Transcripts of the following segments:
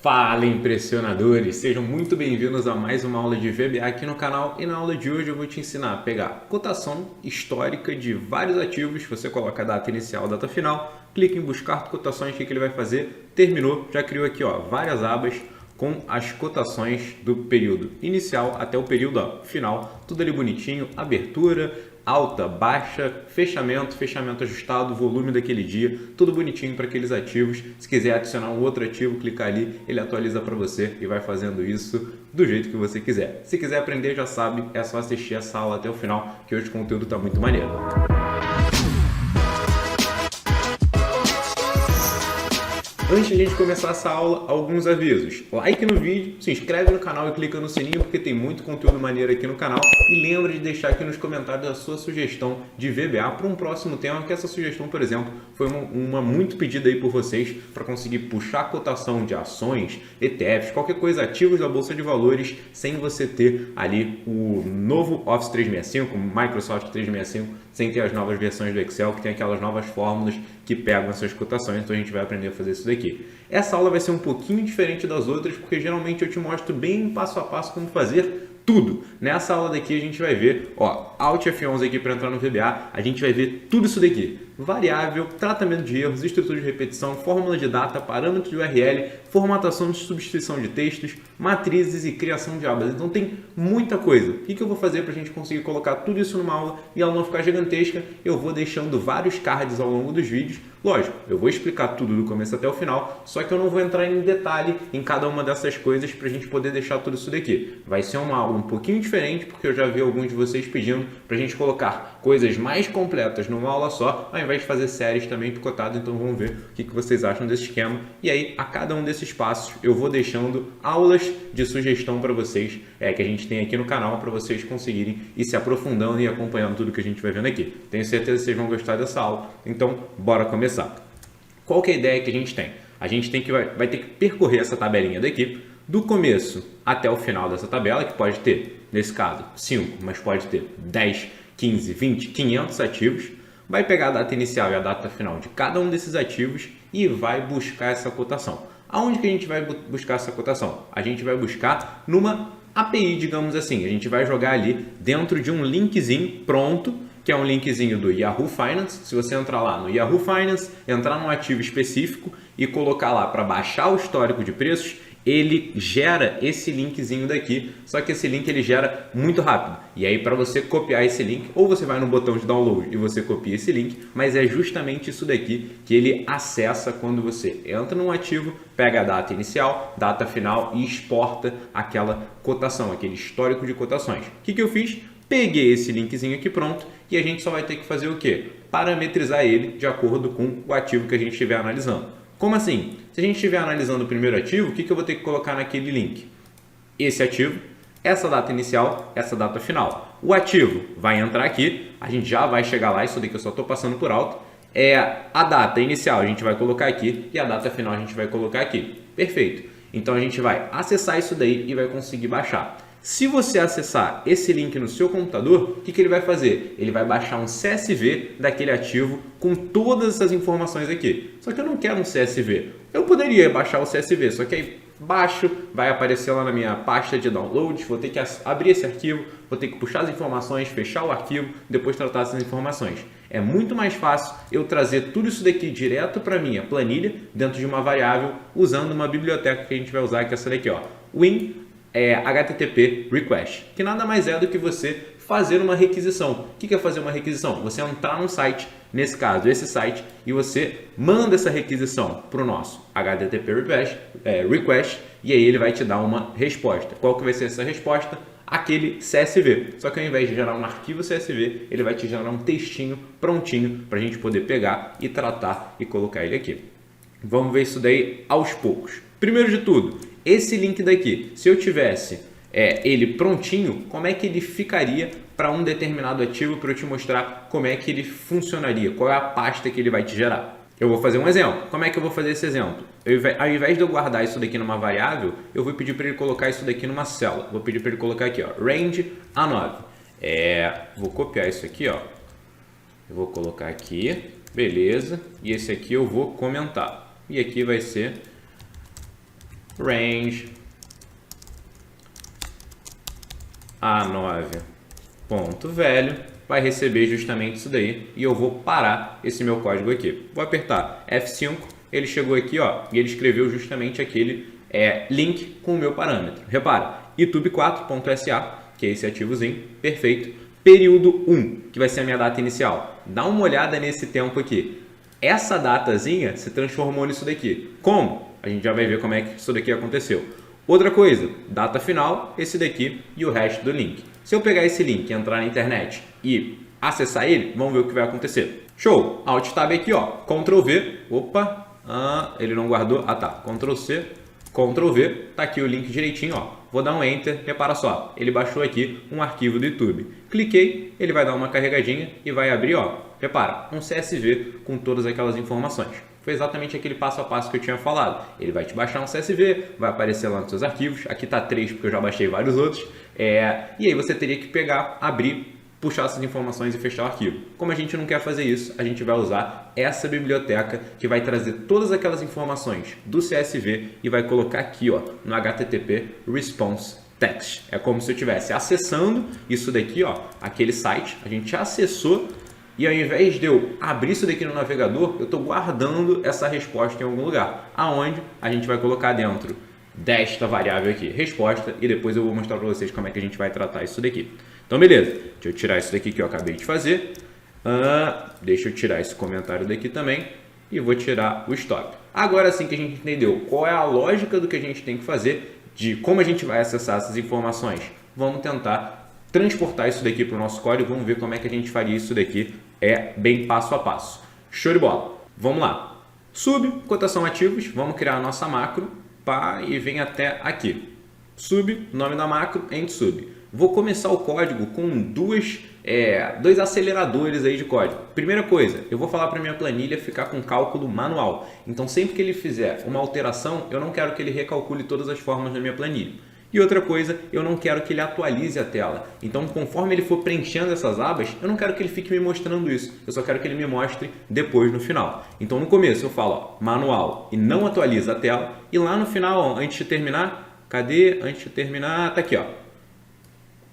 Fala, impressionadores! Sejam muito bem-vindos a mais uma aula de VBA aqui no canal, e na aula de hoje eu vou te ensinar a pegar cotação histórica de vários ativos. Você coloca a data inicial, a data final, clica em buscar cotações. O que ele vai fazer? Terminou, já criou aqui várias abas com as cotações do período inicial até o período final, tudo ali bonitinho, abertura, alta, baixa, fechamento ajustado, volume daquele dia, tudo bonitinho para aqueles ativos. Se quiser adicionar um outro ativo, clicar ali, ele atualiza para você e vai fazendo isso do jeito que você quiser. Se quiser aprender, já sabe, é só assistir essa aula até o final, que hoje o conteúdo está muito maneiro. Antes de a gente começar essa aula, alguns avisos. Like no vídeo, se inscreve no canal e clica no sininho, porque tem muito conteúdo maneiro aqui no canal. E lembra de deixar aqui nos comentários a sua sugestão de VBA para um próximo tema, que essa sugestão, por exemplo, foi uma muito pedida aí por vocês para conseguir puxar a cotação de ações, ETFs, qualquer coisa, ativos da Bolsa de Valores, sem você ter ali o novo Office 365, Microsoft 365, sem ter as novas versões do Excel, que tem aquelas novas fórmulas que pegam essas cotações. Então a gente vai aprender a fazer isso daqui. Essa aula vai ser um pouquinho diferente das outras, porque geralmente eu te mostro bem passo a passo como fazer tudo. Nessa aula daqui a gente vai ver, Alt F11 aqui para entrar no VBA, a gente vai ver tudo isso daqui. Variável, tratamento de erros, estrutura de repetição, fórmula de data, parâmetro de URL, formatação de substituição de textos, matrizes e criação de abas. Então tem muita coisa. O que eu vou fazer para a gente conseguir colocar tudo isso numa aula e ela não ficar gigantesca? Eu vou deixando vários cards ao longo dos vídeos. Lógico, eu vou explicar tudo do começo até o final, só que eu não vou entrar em detalhe em cada uma dessas coisas para a gente poder deixar tudo isso daqui. Vai ser uma aula um pouquinho diferente, porque eu já vi alguns de vocês pedindo para a gente colocar coisas mais completas numa aula só, ao invés de fazer séries também picotadas. Então vamos ver o que vocês acham desse esquema. E aí, a cada um desses passos, eu vou deixando aulas de sugestão para vocês, que a gente tem aqui no canal, para vocês conseguirem ir se aprofundando e acompanhando tudo que a gente vai vendo aqui. Tenho certeza que vocês vão gostar dessa aula, então bora começar. Qual que é a ideia que a gente tem? A gente vai ter que percorrer essa tabelinha daqui, do começo até o final dessa tabela, que pode ter, nesse caso, 5, mas pode ter 10, 15, 20, 500 ativos. Vai pegar a data inicial e a data final de cada um desses ativos e vai buscar essa cotação. Aonde que a gente vai buscar essa cotação? A gente vai buscar numa API, digamos assim. A gente vai jogar ali dentro de um linkzinho pronto, que é um linkzinho do Yahoo Finance. Se você entrar lá no Yahoo Finance, entrar num ativo específico e colocar lá para baixar o histórico de preços, ele gera esse linkzinho daqui, só que esse link ele gera muito rápido. E aí, para você copiar esse link, ou você vai no botão de download e você copia esse link, mas é justamente isso daqui que ele acessa quando você entra num ativo, pega a data inicial, data final e exporta aquela cotação, aquele histórico de cotações. O que eu fiz? Peguei esse linkzinho aqui pronto e a gente só vai ter que fazer o quê? Parametrizar ele de acordo com o ativo que a gente estiver analisando. Como assim? Se a gente estiver analisando o primeiro ativo, o que eu vou ter que colocar naquele link? Esse ativo, essa data inicial, essa data final. O ativo vai entrar aqui, a gente já vai chegar lá, isso daqui eu só estou passando por alto. A data inicial a gente vai colocar aqui e a data final a gente vai colocar aqui. Perfeito. Então a gente vai acessar isso daí e vai conseguir baixar. Se você acessar esse link no seu computador, o que ele vai fazer? Ele vai baixar um CSV daquele ativo com todas essas informações aqui. Só que eu não quero um CSV. Eu poderia baixar o CSV, só que aí baixo, vai aparecer lá na minha pasta de downloads, vou ter que abrir esse arquivo, vou ter que puxar as informações, fechar o arquivo, depois tratar essas informações. É muito mais fácil eu trazer tudo isso daqui direto para a minha planilha, dentro de uma variável, usando uma biblioteca que a gente vai usar, que é essa daqui, Win HTTP Request, que nada mais é do que você fazer uma requisição. O que é fazer uma requisição? Você entrar num site, nesse caso esse site, e você manda essa requisição para o nosso HTTP Request, e aí ele vai te dar uma resposta. Qual que vai ser essa resposta? Aquele CSV. Só que ao invés de gerar um arquivo CSV, ele vai te gerar um textinho prontinho para a gente poder pegar e tratar e colocar ele aqui. Vamos ver isso daí aos poucos. Primeiro de tudo, esse link daqui, se eu tivesse ele prontinho, como é que ele ficaria para um determinado ativo, para eu te mostrar como é que ele funcionaria, qual é a pasta que ele vai te gerar. Eu vou fazer um exemplo. Como é que eu vou fazer esse exemplo? Ao invés de eu guardar isso daqui numa variável, eu vou pedir para ele colocar isso daqui numa célula. Vou pedir para ele colocar aqui, range A9. Vou copiar isso aqui, Eu vou colocar aqui, beleza. E esse aqui eu vou comentar. E aqui vai ser range A9 ponto velho vai receber justamente isso daí e eu vou parar esse meu código aqui. Vou apertar F5, ele chegou aqui, ó, e ele escreveu justamente aquele link com o meu parâmetro. Repara, youtube4.sa, que é esse ativozinho, perfeito. Período 1, que vai ser a minha data inicial. Dá uma olhada nesse tempo aqui. Essa datazinha se transformou nisso daqui. Como? A gente já vai ver como é que isso daqui aconteceu. Outra coisa, data final, esse daqui e o resto do link. Se eu pegar esse link, entrar na internet e acessar ele, vamos ver o que vai acontecer. Show! Alt Tab aqui, ó, Ctrl V, opa, ele não guardou, tá, Ctrl C, Ctrl V, tá aqui o link direitinho, ó. Vou dar um Enter, repara só, ele baixou aqui um arquivo do YouTube. Cliquei, ele vai dar uma carregadinha e vai abrir, ó, repara, um CSV com todas aquelas informações. Foi exatamente aquele passo a passo que eu tinha falado. Ele vai te baixar um CSV, vai aparecer lá nos seus arquivos. Aqui tá 3 porque eu já baixei vários outros. E aí você teria que pegar, abrir, puxar essas informações e fechar o arquivo. Como a gente não quer fazer isso, a gente vai usar essa biblioteca que vai trazer todas aquelas informações do CSV e vai colocar aqui, ó, no HTTP Response Text. É como se eu estivesse acessando isso daqui, ó, aquele site. A gente acessou. E ao invés de eu abrir isso daqui no navegador, eu estou guardando essa resposta em algum lugar, aonde a gente vai colocar dentro desta variável aqui, resposta, e depois eu vou mostrar para vocês como é que a gente vai tratar isso daqui. Então, beleza. Deixa eu tirar isso daqui que eu acabei de fazer. Deixa eu tirar esse comentário daqui também e vou tirar o stop. Agora sim que a gente entendeu qual é a lógica do que a gente tem que fazer, de como a gente vai acessar essas informações, vamos tentar transportar isso daqui para o nosso código, vamos ver como é que a gente faria isso daqui, bem passo a passo. Show de bola! Vamos lá. Sub, cotação ativos, vamos criar a nossa macro, pá, e vem até aqui. Sub, nome da macro, end sub. Vou começar o código com dois aceleradores aí de código. Primeira coisa, eu vou falar para minha planilha ficar com cálculo manual. Então, sempre que ele fizer uma alteração, eu não quero que ele recalcule todas as formas da minha planilha. E outra coisa, eu não quero que ele atualize a tela. Então, conforme ele for preenchendo essas abas, eu não quero que ele fique me mostrando isso. Eu só quero que ele me mostre depois no final. Então, no começo eu falo, ó, manual e não atualiza a tela. E lá no final, ó, antes de terminar, cadê? Antes de terminar, tá aqui, ó.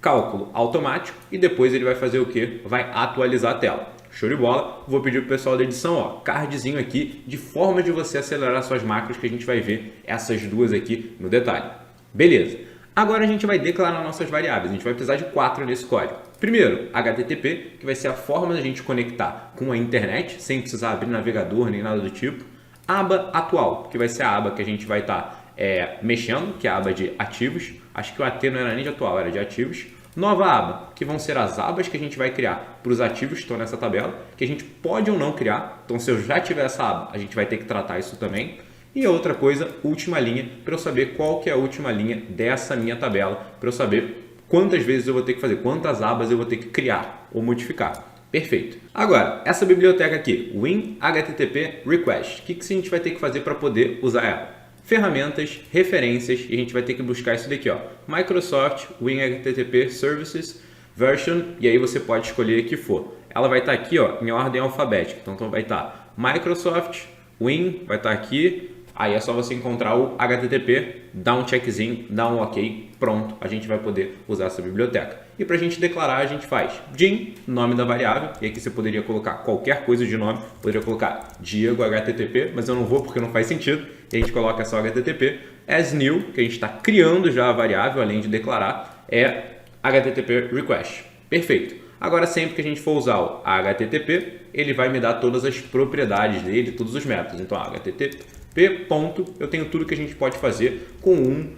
Cálculo automático e depois ele vai fazer o quê? Vai atualizar a tela. Show de bola. Vou pedir pro pessoal da edição, ó, cardzinho aqui de forma de você acelerar suas macros, que a gente vai ver essas duas aqui no detalhe. Beleza. Agora a gente vai declarar nossas variáveis. A gente vai precisar de 4 nesse código. Primeiro, HTTP, que vai ser a forma da gente conectar com a internet, sem precisar abrir navegador nem nada do tipo. Aba atual, que vai ser a aba que a gente vai estar mexendo, que é a aba de ativos. Acho que o AT não era nem de atual, era de ativos. Nova aba, que vão ser as abas que a gente vai criar para os ativos que estão nessa tabela, que a gente pode ou não criar. Então, se eu já tiver essa aba, a gente vai ter que tratar isso também. E a outra coisa, última linha, para eu saber qual que é a última linha dessa minha tabela, para eu saber quantas vezes eu vou ter que fazer, quantas abas eu vou ter que criar ou modificar. Perfeito. Agora, essa biblioteca aqui, Win HTTP Request, o que a gente vai ter que fazer para poder usar ela? Ferramentas, referências, e a gente vai ter que buscar isso daqui, ó, Microsoft Win HTTP Services Version, e aí você pode escolher o que for. Ela vai estar aqui, ó, em ordem alfabética, então vai estar Microsoft Win, vai estar aqui. Aí é só você encontrar o HTTP, dá um checkzinho, dá um OK, pronto, a gente vai poder usar essa biblioteca. E para a gente declarar, a gente faz din, nome da variável, e aqui você poderia colocar qualquer coisa de nome, poderia colocar Diego HTTP, mas eu não vou porque não faz sentido, e a gente coloca só HTTP, as new, que a gente está criando já a variável, além de declarar, é HTTP request. Perfeito. Agora, sempre que a gente for usar o HTTP, ele vai me dar todas as propriedades dele, todos os métodos. Então, HTTP, ponto, eu tenho tudo que a gente pode fazer com um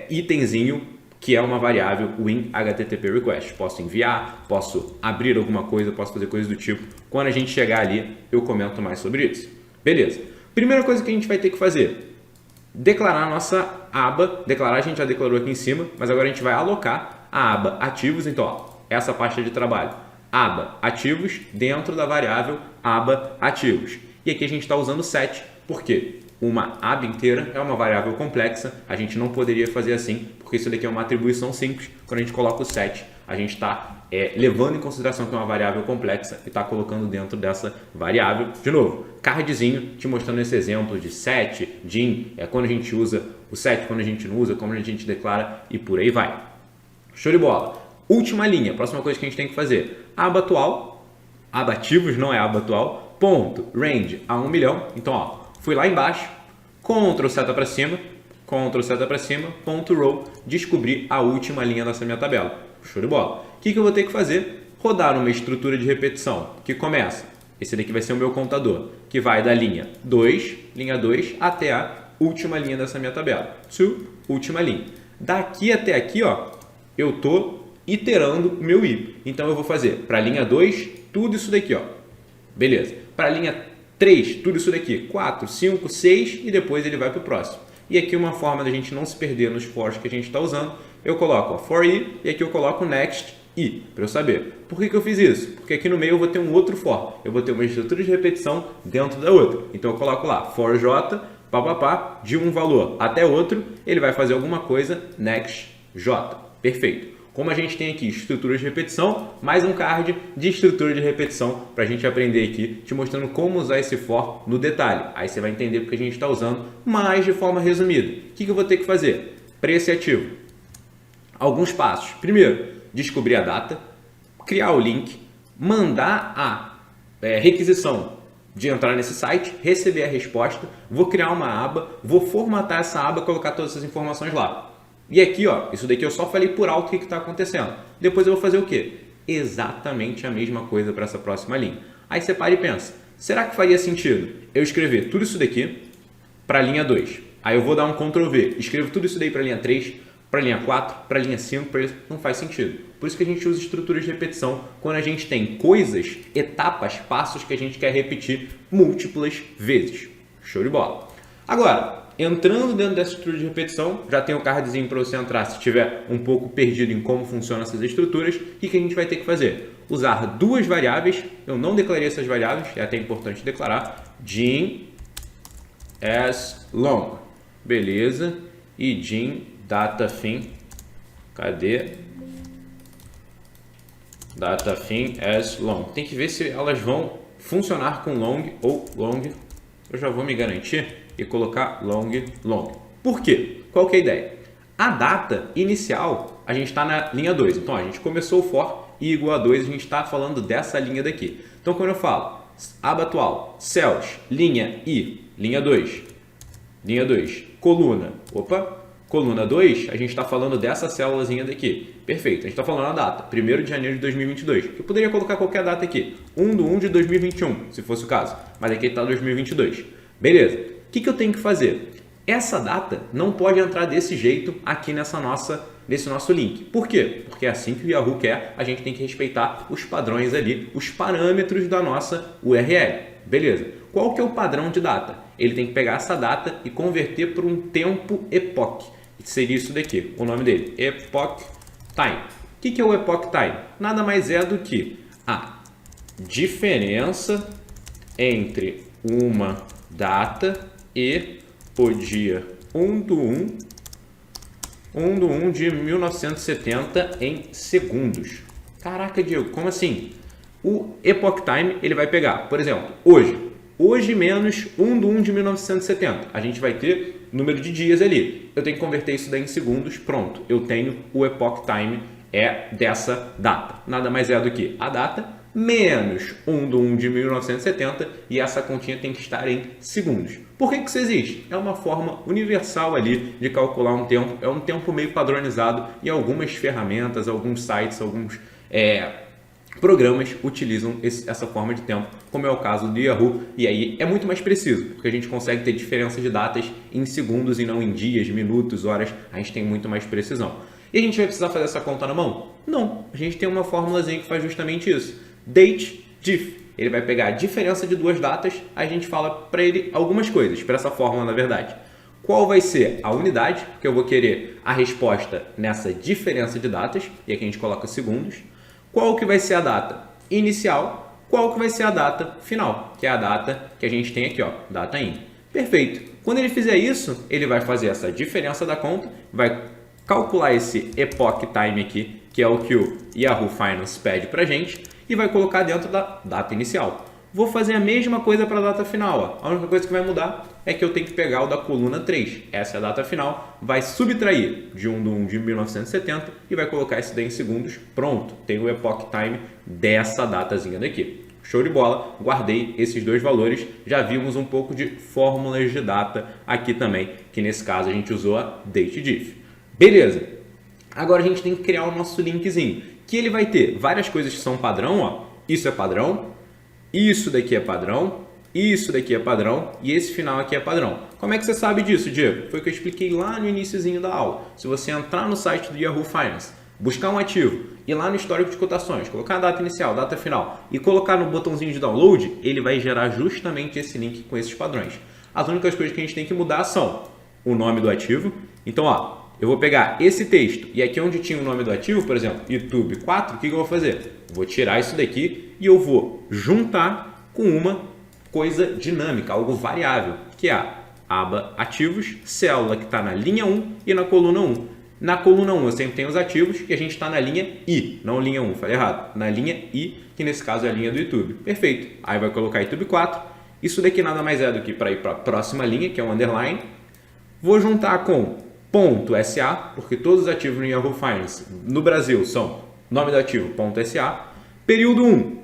itemzinho, que é uma variável win HTTP request. Posso enviar, posso abrir alguma coisa, posso fazer coisas do tipo. Quando a gente chegar ali, eu comento mais sobre isso. Beleza. Primeira coisa que a gente vai ter que fazer, declarar a nossa aba. Declarar a gente já declarou aqui em cima, mas agora a gente vai alocar a aba ativos. Então, ó, essa pasta de trabalho, aba ativos, dentro da variável aba ativos. E aqui a gente está usando set, porque uma aba inteira é uma variável complexa, a gente não poderia fazer assim, porque isso daqui é uma atribuição simples. Quando a gente coloca o set, a gente está levando em consideração que é uma variável complexa e está colocando dentro dessa variável. De novo, cardzinho te mostrando esse exemplo de set, din, quando a gente usa o set quando a gente não usa, como a gente declara e por aí vai. Show de bola. Última linha, próxima coisa que a gente tem que fazer. Aba atual, aba ativos, não é aba atual, ponto, range a 1 milhão. Então, ó, fui lá embaixo, Ctrl seta para cima, Ctrl seta para cima, ponto row, descobri a última linha dessa minha tabela. Show de bola. O que eu vou ter que fazer? Rodar uma estrutura de repetição que começa, esse daqui vai ser o meu contador, que vai da linha 2, até a última linha dessa minha tabela. Última linha. Daqui até aqui, ó, eu estou iterando o meu i. Então eu vou fazer para a linha 2, tudo isso daqui, ó. Beleza. Para a linha 3, tudo isso daqui. 4, 5, 6 e depois ele vai para o próximo. E aqui uma forma da gente não se perder nos fors que a gente está usando, eu coloco ó, for i e aqui eu coloco next i, para eu saber. Por que eu fiz isso? Porque aqui no meio eu vou ter um outro for. Eu vou ter uma estrutura de repetição dentro da outra. Então eu coloco lá for j, papapá, de um valor até outro, ele vai fazer alguma coisa, next j. Perfeito. Como a gente tem aqui estrutura de repetição, mais um card de estrutura de repetição para a gente aprender aqui, te mostrando como usar esse for no detalhe. Aí você vai entender porque a gente está usando, mas de forma resumida. O que eu vou ter que fazer? Para esse ativo. Alguns passos. Primeiro, descobrir a data, criar o link, mandar a requisição de entrar nesse site, receber a resposta, vou criar uma aba, vou formatar essa aba e colocar todas essas informações lá. E aqui, ó, isso daqui eu só falei por alto o que está acontecendo. Depois eu vou fazer o quê? Exatamente a mesma coisa para essa próxima linha. Aí você para e pensa, será que faria sentido eu escrever tudo isso daqui para a linha 2? Aí eu vou dar um Ctrl V, escrevo tudo isso daí para a linha 3, para a linha 4, para a linha 5, não faz sentido. Por isso que a gente usa estruturas de repetição quando a gente tem coisas, etapas, passos que a gente quer repetir múltiplas vezes. Show de bola. Agora, entrando dentro dessa estrutura de repetição, já tem o cardzinho para você entrar se estiver um pouco perdido em como funcionam essas estruturas. O que a gente vai ter que fazer? Usar duas variáveis. Eu não declarei essas variáveis, é até importante declarar. Gin as long. Beleza. E gin DataFin. Cadê? DataFin as long. Tem que ver se elas vão funcionar com long ou long. Eu já vou me garantir e colocar long. Por quê? Qual que é a ideia? A data inicial, a gente está na linha 2. Então, a gente começou o for i igual a 2, a gente está falando dessa linha daqui. Então, quando eu falo aba atual, cells, linha i, linha 2, coluna, coluna 2, a gente está falando dessa célulazinha daqui. Perfeito, a gente está falando a data, 1º de janeiro de 2022. Eu poderia colocar qualquer data aqui, 1/1 de 2021, se fosse o caso, mas aqui está 2022. Beleza, o que eu tenho que fazer? Essa data não pode entrar desse jeito aqui nesse nosso link. Por quê? Porque é assim que o Yahoo quer, a gente tem que respeitar os padrões ali, os parâmetros da nossa URL. Beleza, qual que é o padrão de data? Ele tem que pegar essa data e converter para um tempo epoch. Seria isso daqui, o nome dele, epoch time. O que é o epoch time? Nada mais é do que a diferença entre uma data e o dia 1/1 de 1970 em segundos. Caraca, Diego, como assim? O epoch time ele vai pegar, por exemplo, hoje menos 1/1 de 1970. A gente vai ter número de dias ali. Eu tenho que converter isso daí em segundos. Pronto, eu tenho o epoch time dessa data. Nada mais é do que a data menos 1/1 de 1970 e essa continha tem que estar em segundos. Por que isso existe? É uma forma universal ali de calcular um tempo. É um tempo meio padronizado e algumas ferramentas, alguns sites, alguns programas utilizam essa forma de tempo, como é o caso do Yahoo, e aí é muito mais preciso, porque a gente consegue ter diferença de datas em segundos e não em dias, minutos, horas, a gente tem muito mais precisão. E a gente vai precisar fazer essa conta na mão? Não, a gente tem uma formulazinha que faz justamente isso. Date diff. Ele vai pegar a diferença de duas datas, a gente fala para ele algumas coisas, para essa fórmula na verdade. Qual vai ser a unidade, porque eu vou querer a resposta nessa diferença de datas, e aqui a gente coloca segundos. Qual que vai ser a data inicial, qual que vai ser a data final, que é a data que a gente tem aqui, ó, data in. Perfeito. Quando ele fizer isso, ele vai fazer essa diferença da conta, vai calcular esse epoch time aqui, que é o que o Yahoo Finance pede para a gente, e vai colocar dentro da data inicial. Vou fazer a mesma coisa para a data final. Ó. A única coisa que vai mudar é que eu tenho que pegar o da coluna 3. Essa é a data final. Vai subtrair de 1 de 1970 e vai colocar isso daí em segundos. Pronto, tem o epoch time dessa datazinha daqui. Show de bola, guardei esses dois valores. Já vimos um pouco de fórmulas de data aqui também, que nesse caso a gente usou a datediff. Beleza, agora a gente tem que criar o nosso linkzinho, que ele vai ter várias coisas que são padrão. Ó. Isso é padrão. Isso daqui é padrão, isso daqui é padrão e esse final aqui é padrão. Como é que você sabe disso, Diego? Foi o que eu expliquei lá no iniciozinho da aula. Se você entrar no site do Yahoo Finance, buscar um ativo, ir lá no histórico de cotações, colocar a data inicial, data final e colocar no botãozinho de download, ele vai gerar justamente esse link com esses padrões. As únicas coisas que a gente tem que mudar são o nome do ativo. Então, ó, eu vou pegar esse texto e aqui onde tinha o nome do ativo, por exemplo, YouTube 4, o que eu vou fazer? Vou tirar isso daqui e eu vou juntar com uma coisa dinâmica, algo variável, que é a aba ativos, célula que está na linha 1 e na coluna 1. Na coluna 1 eu sempre tenho os ativos e a gente está na linha I, não linha 1, falei errado, na linha I, que nesse caso é a linha do YouTube. Perfeito. Aí vai colocar YouTube 4. Isso daqui nada mais é do que para ir para a próxima linha, que é o underline. Vou juntar com .sa, porque todos os ativos no Yahoo Finance no Brasil são nome do ativo, .sa. Período 1,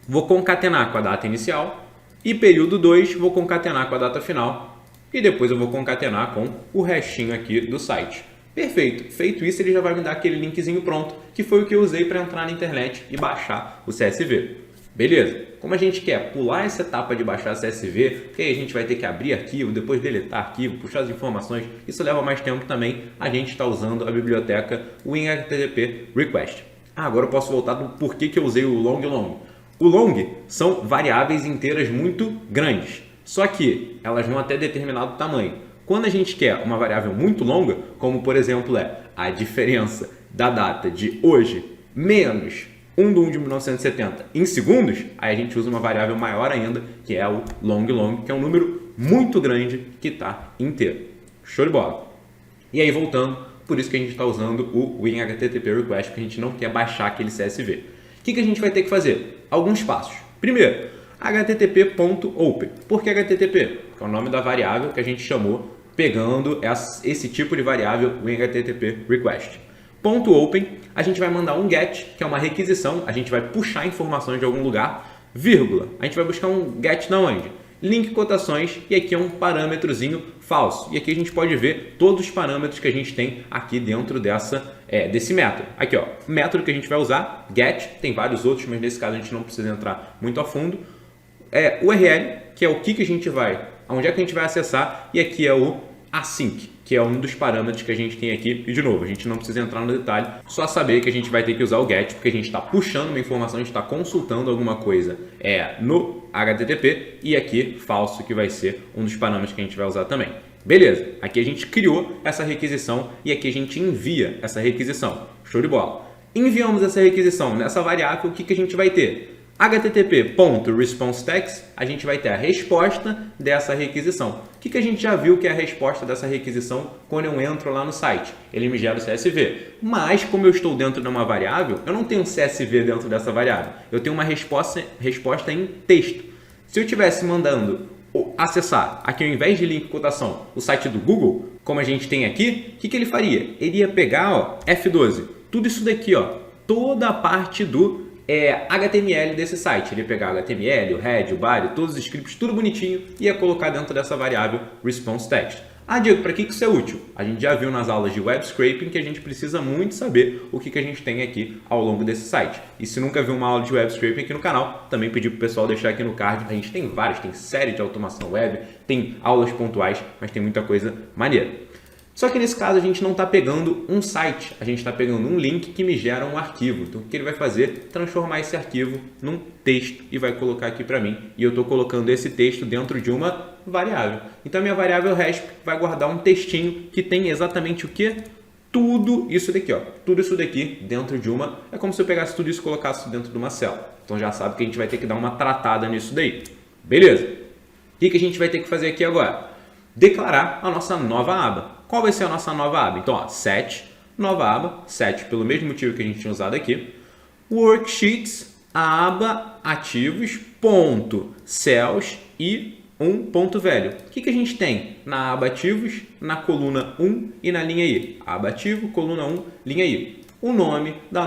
vou concatenar com a data inicial. E período 2, vou concatenar com a data final. E depois eu vou concatenar com o restinho aqui do site. Perfeito. Feito isso, ele já vai me dar aquele linkzinho pronto, que foi o que eu usei para entrar na internet e baixar o CSV. Beleza? Como a gente quer pular essa etapa de baixar CSV, porque aí a gente vai ter que abrir arquivo, depois deletar arquivo, puxar as informações, isso leva mais tempo também, a gente está usando a biblioteca WinHTTP Request. Agora eu posso voltar do porquê que eu usei o long. O long são variáveis inteiras muito grandes, só que elas vão até determinado tamanho. Quando a gente quer uma variável muito longa, como por exemplo é a diferença da data de hoje menos 1 de 1 de 1970 em segundos, aí a gente usa uma variável maior ainda, que é o long, que é um número muito grande que está inteiro. Show de bola! E aí voltando, por isso que a gente está usando o WinHTTP Request, porque a gente não quer baixar aquele CSV. O que a gente vai ter que fazer? Alguns passos. Primeiro, http.open. Por que HTTP? Que é o nome da variável que a gente chamou pegando esse tipo de variável WinHTTP Request. .open, a gente vai mandar um get, que é uma requisição, a gente vai puxar informações de algum lugar, vírgula, a gente vai buscar um get da onde? Link cotações, e aqui é um parâmetrozinho falso. E aqui a gente pode ver todos os parâmetros que a gente tem aqui dentro desse método. Aqui, ó, método que a gente vai usar, get, tem vários outros, mas nesse caso a gente não precisa entrar muito a fundo. URL, que é o que a gente vai, onde é que a gente vai acessar, e aqui é o async, que é um dos parâmetros que a gente tem aqui. E de novo, a gente não precisa entrar no detalhe, só saber que a gente vai ter que usar o get, porque a gente está puxando uma informação, a gente está consultando alguma coisa no HTTP, e aqui falso, que vai ser um dos parâmetros que a gente vai usar também. Beleza, aqui a gente criou essa requisição e aqui a gente envia essa requisição. Show de bola. Enviamos essa requisição nessa variável, o que a gente vai ter? http.responseText, a gente vai ter a resposta dessa requisição. O que a gente já viu que é a resposta dessa requisição quando eu entro lá no site? Ele me gera o CSV. Mas, como eu estou dentro de uma variável, eu não tenho um CSV dentro dessa variável. Eu tenho uma resposta em texto. Se eu estivesse mandando acessar, aqui ao invés de link cotação, o site do Google, como a gente tem aqui, o que ele faria? Ele ia pegar F12, tudo isso daqui, toda a parte do HTML desse site. Ele ia pegar o HTML, o head, o body, todos os scripts, tudo bonitinho, e ia colocar dentro dessa variável responseText. Diego, para que isso é útil? A gente já viu nas aulas de web scraping que a gente precisa muito saber o que a gente tem aqui ao longo desse site. E se nunca viu uma aula de web scraping aqui no canal, também pedi para o pessoal deixar aqui no card. A gente tem várias, tem série de automação web, tem aulas pontuais, mas tem muita coisa maneira. Só que nesse caso a gente não está pegando um site, a gente está pegando um link que me gera um arquivo. Então o que ele vai fazer? Transformar esse arquivo num texto e vai colocar aqui para mim. E eu estou colocando esse texto dentro de uma variável. Então a minha variável resp vai guardar um textinho que tem exatamente o que? Tudo isso daqui, tudo isso daqui dentro de uma... É como se eu pegasse tudo isso e colocasse dentro de uma célula. Então já sabe que a gente vai ter que dar uma tratada nisso daí. Beleza? O que a gente vai ter que fazer aqui agora? Declarar a nossa nova aba. Qual vai ser a nossa nova aba? Então, set, nova aba, set pelo mesmo motivo que a gente tinha usado aqui. Worksheets, a aba ativos, ponto cells e um ponto velho. O que a gente tem na aba ativos, na coluna 1 e na linha I? Aba ativo, coluna 1, linha I. O nome da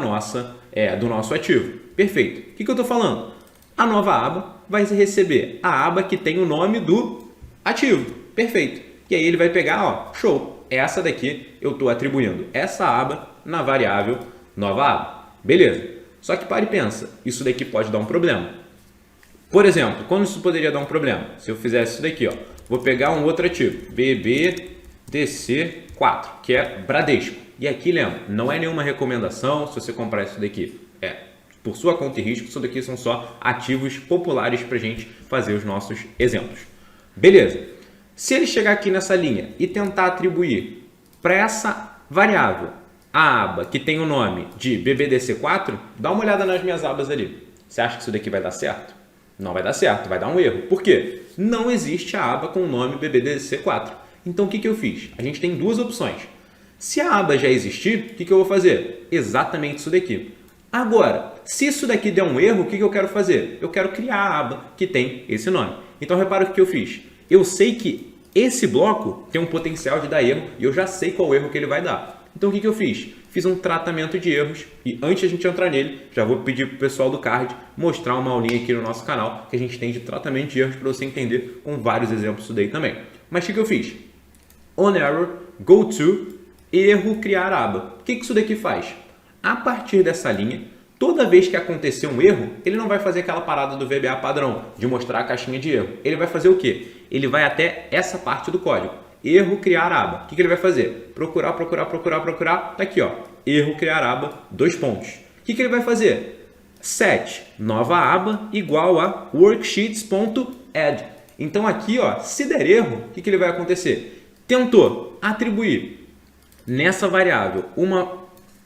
do nosso ativo. Perfeito. O que eu estou falando? A nova aba vai receber a aba que tem o nome do ativo. Perfeito. E aí ele vai pegar, ó, show. Essa daqui eu estou atribuindo essa aba na variável nova aba. Beleza. Só que para e pensa, isso daqui pode dar um problema. Por exemplo, quando isso poderia dar um problema? Se eu fizesse isso daqui, ó, vou pegar um outro ativo, BBDC4, que é Bradesco. E aqui, lembra, não é nenhuma recomendação se você comprar isso daqui. Por sua conta e risco, isso daqui são só ativos populares para a gente fazer os nossos exemplos. Beleza. Se ele chegar aqui nessa linha e tentar atribuir para essa variável a aba que tem o nome de BBDC4, dá uma olhada nas minhas abas ali. Você acha que isso daqui vai dar certo? Não vai dar certo, vai dar um erro. Por quê? Não existe a aba com o nome BBDC4. Então, o que eu fiz? A gente tem duas opções. Se a aba já existir, o que eu vou fazer? Exatamente isso daqui. Agora, se isso daqui der um erro, o que eu quero fazer? Eu quero criar a aba que tem esse nome. Então, repara o que eu fiz. Eu sei que esse bloco tem um potencial de dar erro e eu já sei qual erro que ele vai dar. Então, o que eu fiz? Fiz um tratamento de erros e antes de a gente entrar nele, já vou pedir para o pessoal do card mostrar uma aulinha aqui no nosso canal que a gente tem de tratamento de erros para você entender com vários exemplos disso daí também. Mas o que eu fiz? On error, go to, erro, criar aba. O que isso daqui faz? A partir dessa linha, toda vez que acontecer um erro, ele não vai fazer aquela parada do VBA padrão de mostrar a caixinha de erro. Ele vai fazer o quê? Ele vai até essa parte do código. Erro, criar aba. O que ele vai fazer? Procurar. Tá aqui, ó. Erro, criar aba, 2 pontos. O que ele vai fazer? Set nova aba igual a worksheets.add. Então aqui, ó, se der erro, o que ele vai acontecer? Tentou atribuir nessa variável uma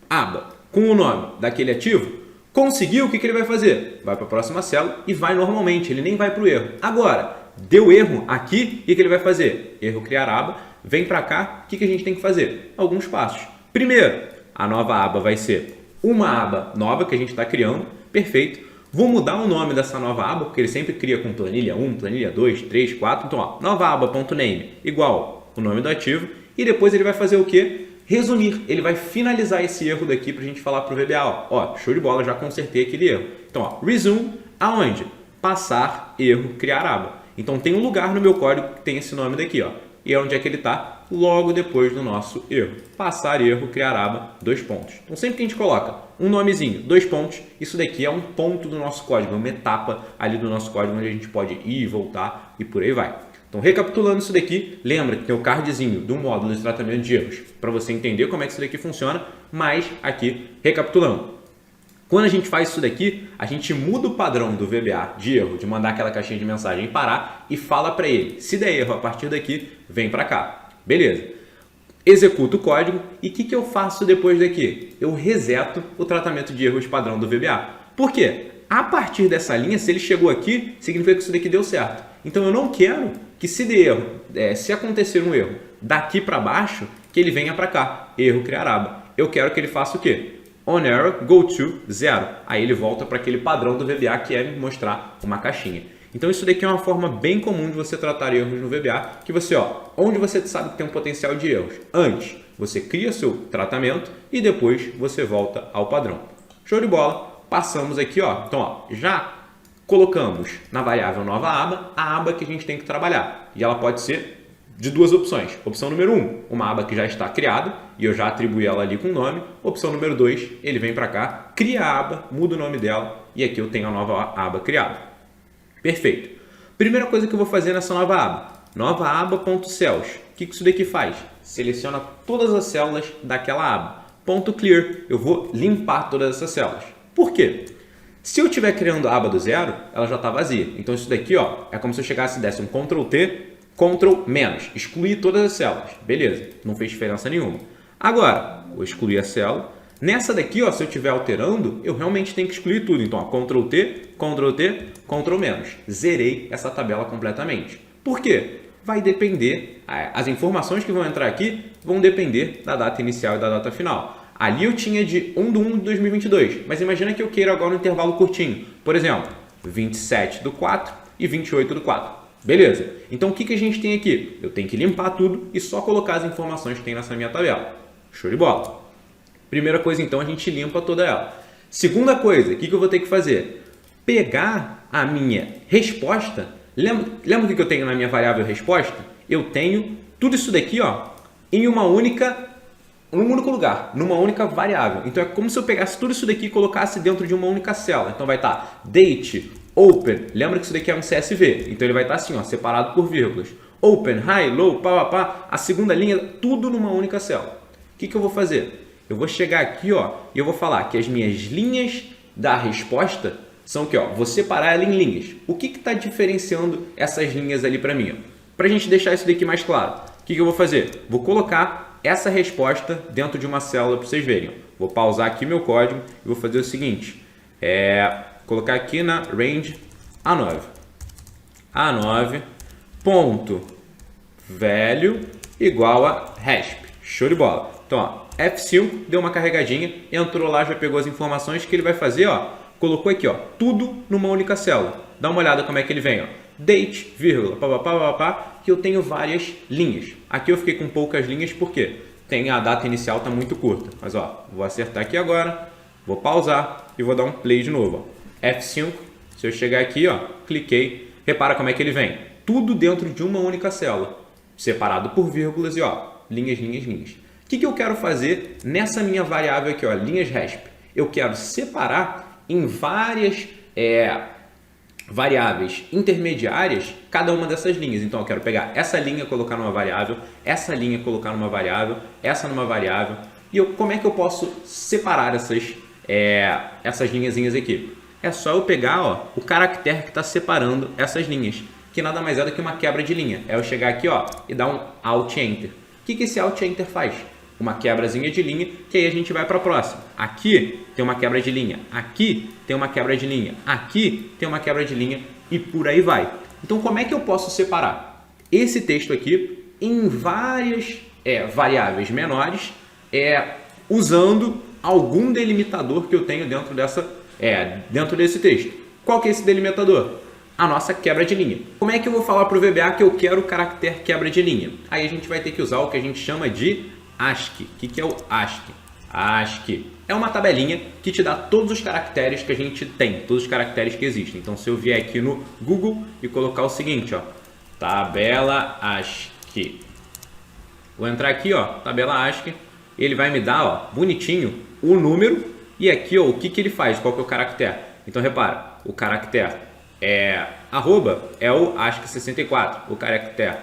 aba com o nome daquele ativo, conseguiu, o que ele vai fazer? Vai para a próxima célula e vai normalmente, ele nem vai para o erro. Agora, deu erro aqui, o que ele vai fazer? Erro, criar aba, vem para cá, o que a gente tem que fazer? Alguns passos. Primeiro, a nova aba vai ser uma aba nova que a gente está criando, perfeito. Vou mudar o nome dessa nova aba, porque ele sempre cria com planilha 1, planilha 2, 3, 4. Então, ó, nova aba.name igual o nome do ativo. E depois ele vai fazer o quê? Resumir. Ele vai finalizar esse erro daqui para a gente falar para o VBA. Ó, show de bola, já consertei aquele erro. Então, ó, resume aonde? Passar, erro, criar aba. Então, tem um lugar no meu código que tem esse nome daqui, ó. E onde é que ele está? Logo depois do nosso erro. Passar, erro, criar aba, 2 pontos. Então, sempre que a gente coloca um nomezinho, 2 pontos, isso daqui é um ponto do nosso código, é uma etapa ali do nosso código onde a gente pode ir e voltar e por aí vai. Então, recapitulando isso daqui, lembra que tem o cardzinho do módulo de tratamento de erros para você entender como é que isso daqui funciona, mas aqui, recapitulando. Quando a gente faz isso daqui, a gente muda o padrão do VBA de erro, de mandar aquela caixinha de mensagem parar e fala para ele, se der erro a partir daqui, vem para cá. Beleza. Executo o código e o que eu faço depois daqui? Eu reseto o tratamento de erros padrão do VBA. Por quê? A partir dessa linha, se ele chegou aqui, significa que isso daqui deu certo. Então, eu não quero que se der erro, se acontecer um erro daqui para baixo, que ele venha para cá. Erro, criar aba. Eu quero que ele faça o quê? On error, go to, 0. Aí ele volta para aquele padrão do VBA que é mostrar uma caixinha. Então isso daqui é uma forma bem comum de você tratar erros no VBA, que você, ó, onde você sabe que tem um potencial de erros? Antes, você cria seu tratamento e depois você volta ao padrão. Show de bola. Passamos aqui, ó. Então, ó, já colocamos na variável nova aba a aba que a gente tem que trabalhar. E ela pode ser de duas opções. Opção número 1, uma aba que já está criada e eu já atribuí ela ali com o nome. Opção número 2, ele vem para cá, cria a aba, muda o nome dela e aqui eu tenho a nova aba criada. Perfeito. Primeira coisa que eu vou fazer nessa nova aba. Nova aba.cells. O que isso daqui faz? Seleciona todas as células daquela aba. Ponto clear. Eu vou limpar todas essas células. Por quê? Se eu estiver criando a aba do zero, ela já está vazia. Então isso daqui, ó, é como se eu chegasse e desse um Ctrl T, Ctrl menos, excluir todas as células. Beleza, não fez diferença nenhuma. Agora, vou excluir a célula. Nessa daqui, ó, se eu estiver alterando, eu realmente tenho que excluir tudo. Então, ó, Ctrl T, Ctrl T, Ctrl menos. Zerei essa tabela completamente. Por quê? Vai depender, as informações que vão entrar aqui vão depender da data inicial e da data final. Ali eu tinha de 1/1 de 2022, mas imagina que eu queira agora um intervalo curtinho. Por exemplo, 27 do 4 e 28 do 4. Beleza. Então, o que a gente tem aqui? Eu tenho que limpar tudo e só colocar as informações que tem nessa minha tabela. Show de bola. Primeira coisa, então, a gente limpa toda ela. Segunda coisa, o que eu vou ter que fazer? Pegar a minha resposta. Lembra o que eu tenho na minha variável resposta? Eu tenho tudo isso daqui, ó, em num único lugar, numa única variável. Então, é como se eu pegasse tudo isso daqui e colocasse dentro de uma única célula. Então, vai estar date, open. Lembra que isso daqui é um CSV. Então, ele vai estar assim, ó, separado por vírgulas. Open, high, low, pá, pá, pá. A segunda linha, tudo numa única célula. O que eu vou fazer? Eu vou chegar aqui, ó, e eu vou falar que as minhas linhas da resposta são aqui, ó, vou separar ela em linhas. O que está diferenciando essas linhas ali para mim? Para a gente deixar isso daqui mais claro, o que eu vou fazer? Vou colocar essa resposta dentro de uma célula para vocês verem. Vou pausar aqui meu código e vou fazer o seguinte, colocar aqui na range A9. A9 ponto value igual a resp. Show de bola. Então, ó, F5, deu uma carregadinha, entrou lá, já pegou as informações que ele vai fazer, ó, colocou aqui, ó, tudo numa única célula. Dá uma olhada como é que ele vem, ó, date, vírgula, pá, que eu tenho várias linhas. Aqui eu fiquei com poucas linhas porque tem a data inicial, tá muito curta. Mas, ó, vou acertar aqui agora, vou pausar e vou dar um play de novo, ó. F5, se eu chegar aqui, ó, cliquei, repara como é que ele vem. Tudo dentro de uma única célula, separado por vírgulas e, ó, linhas. O que eu quero fazer nessa minha variável aqui, ó, linhas resp? Eu quero separar em várias variáveis intermediárias cada uma dessas linhas. Então, eu quero pegar essa linha, colocar numa variável, essa linha, colocar numa variável, essa numa variável. E como é que eu posso separar essas linhazinhas aqui? É só eu pegar, ó, o caractere que está separando essas linhas, que nada mais é do que uma quebra de linha. É eu chegar aqui, ó, e dar um Alt Enter. O que esse Alt Enter faz? Uma quebrazinha de linha, que aí a gente vai para a próxima. Aqui tem uma quebra de linha, aqui tem uma quebra de linha, aqui tem uma quebra de linha e por aí vai. Então, como é que eu posso separar esse texto aqui em várias variáveis menores usando algum delimitador que eu tenho dentro desse texto? Qual que é esse delimitador? A nossa quebra de linha. Como é que eu vou falar para o VBA que eu quero o caractere quebra de linha? Aí a gente vai ter que usar o que a gente chama de ASCII. O que é o ASCII? ASCII é uma tabelinha que te dá todos os caracteres que a gente tem, todos os caracteres que existem. Então, se eu vier aqui no Google e colocar o seguinte, ó, tabela ASCII. Vou entrar aqui, ó, tabela ASCII. Ele vai me dar, ó, bonitinho, o número e aqui, ó, o que ele faz, qual que é o caractere. Então, repara, o caractere arroba é o ASCII 64, o caractere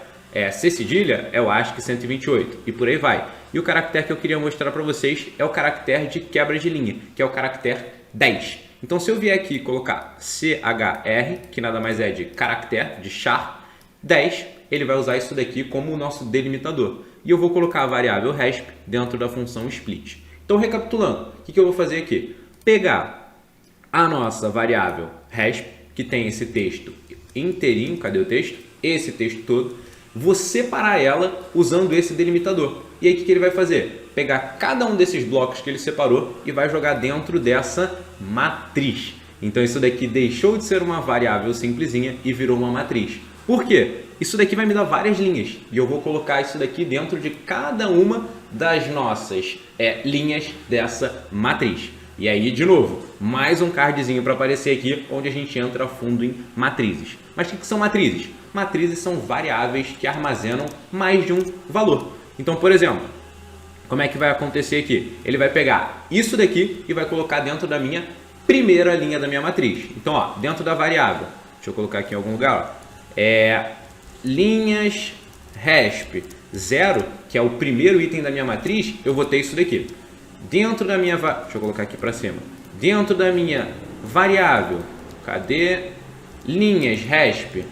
C cedilha é o ASCII 128 e por aí vai. E o caractere que eu queria mostrar para vocês é o caractere de quebra de linha, que é o caractere 10. Então, se eu vier aqui e colocar CHR, que nada mais é de caractere, de char, 10, ele vai usar isso daqui como o nosso delimitador. E eu vou colocar a variável resp dentro da função split. Então, recapitulando, o que eu vou fazer aqui? Pegar a nossa variável resp, que tem esse texto inteirinho, cadê o texto? Esse texto todo. Vou separar ela usando esse delimitador. E aí o que ele vai fazer? Pegar cada um desses blocos que ele separou e vai jogar dentro dessa matriz. Então isso daqui deixou de ser uma variável simplesinha e virou uma matriz. Por quê? Isso daqui vai me dar várias linhas e eu vou colocar isso daqui dentro de cada uma das nossas linhas dessa matriz. E aí, de novo, mais um cardzinho para aparecer aqui, onde a gente entra a fundo em matrizes. Mas o que são matrizes? Matrizes são variáveis que armazenam mais de um valor. Então, por exemplo, como é que vai acontecer aqui? Ele vai pegar isso daqui e vai colocar dentro da minha primeira linha da minha matriz. Então, ó, dentro da variável, deixa eu colocar aqui em algum lugar, ó, linhas resp 0, que é o primeiro item da minha matriz, eu vou ter isso daqui. Dentro da minha, deixa eu colocar aqui para cima, dentro da minha variável, cadê? Linhas resp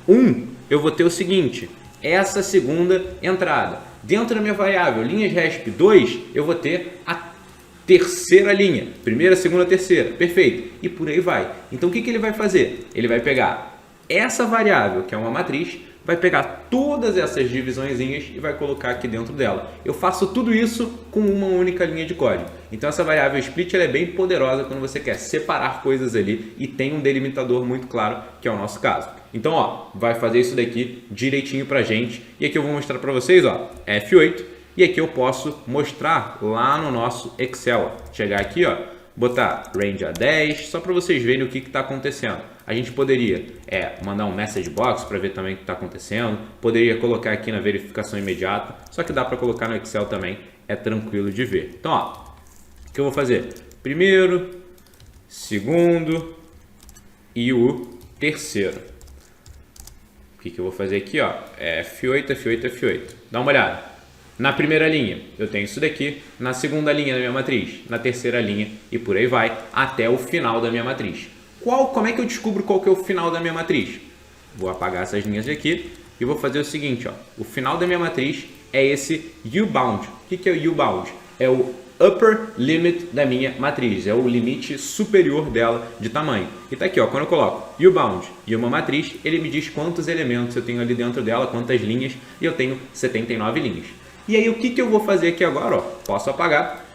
1, eu vou ter o seguinte, essa segunda entrada. Dentro da minha variável, linhas resp 2, eu vou ter a terceira linha, primeira, segunda, terceira, perfeito, e por aí vai. Então, o que ele vai fazer? Ele vai pegar essa variável, que é uma matriz, vai pegar todas essas divisõezinhas e vai colocar aqui dentro dela. Eu faço tudo isso com uma única linha de código. Então essa variável split ela é bem poderosa quando você quer separar coisas ali e tem um delimitador muito claro, que é o nosso caso. Então, ó, vai fazer isso daqui direitinho pra gente. E aqui eu vou mostrar para vocês, ó, F8. E aqui eu posso mostrar lá no nosso Excel. Chegar aqui, ó, botar range a 10, só para vocês verem o que está acontecendo. A gente poderia mandar um message box para ver também o que está acontecendo. Poderia colocar aqui na verificação imediata, só que dá para colocar no Excel também, é tranquilo de ver. Então, ó, o que eu vou fazer? Primeiro, segundo e o terceiro. O que eu vou fazer aqui, ó? F8, F8, F8. Dá uma olhada. Na primeira linha, eu tenho isso daqui. Na segunda linha da minha matriz. Na terceira linha e por aí vai, até o final da minha matriz. Como é que eu descubro qual que é o final da minha matriz? Vou apagar essas linhas aqui e vou fazer o seguinte, ó. O final da minha matriz é esse U-bound. O que é o U-bound? É o upper limit da minha matriz, é o limite superior dela de tamanho. E tá aqui, ó, quando eu coloco U-bound e uma matriz, ele me diz quantos elementos eu tenho ali dentro dela, quantas linhas, e eu tenho 79 linhas. E aí o que eu vou fazer aqui agora, ó, posso apagar.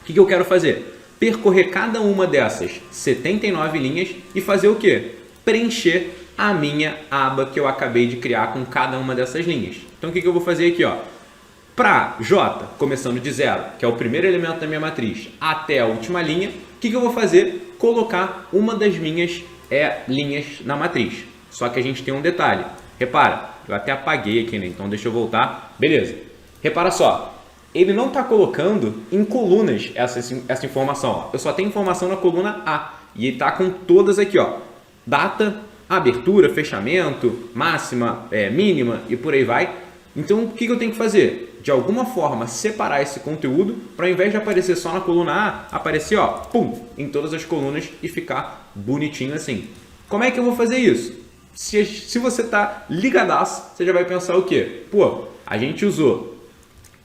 O que eu quero fazer? Percorrer cada uma dessas 79 linhas e fazer o quê? Preencher a minha aba que eu acabei de criar com cada uma dessas linhas. Então o que eu vou fazer aqui, ó? Para J, começando de 0, que é o primeiro elemento da minha matriz, até a última linha, o que eu vou fazer? Colocar uma das minhas linhas na matriz. Só que a gente tem um detalhe. Repara, eu até apaguei aqui, né? Então deixa eu voltar. Beleza. Repara só, ele não está colocando em colunas essa informação. Ó. Eu só tenho informação na coluna A. E ele está com todas aqui, ó. Data, abertura, fechamento, máxima, mínima e por aí vai. Então, o que eu tenho que fazer? De alguma forma, separar esse conteúdo para, ao invés de aparecer só na coluna A, aparecer, ó, pum, em todas as colunas e ficar bonitinho assim. Como é que eu vou fazer isso? Se você está ligadaço, você já vai pensar o quê? Pô, a gente usou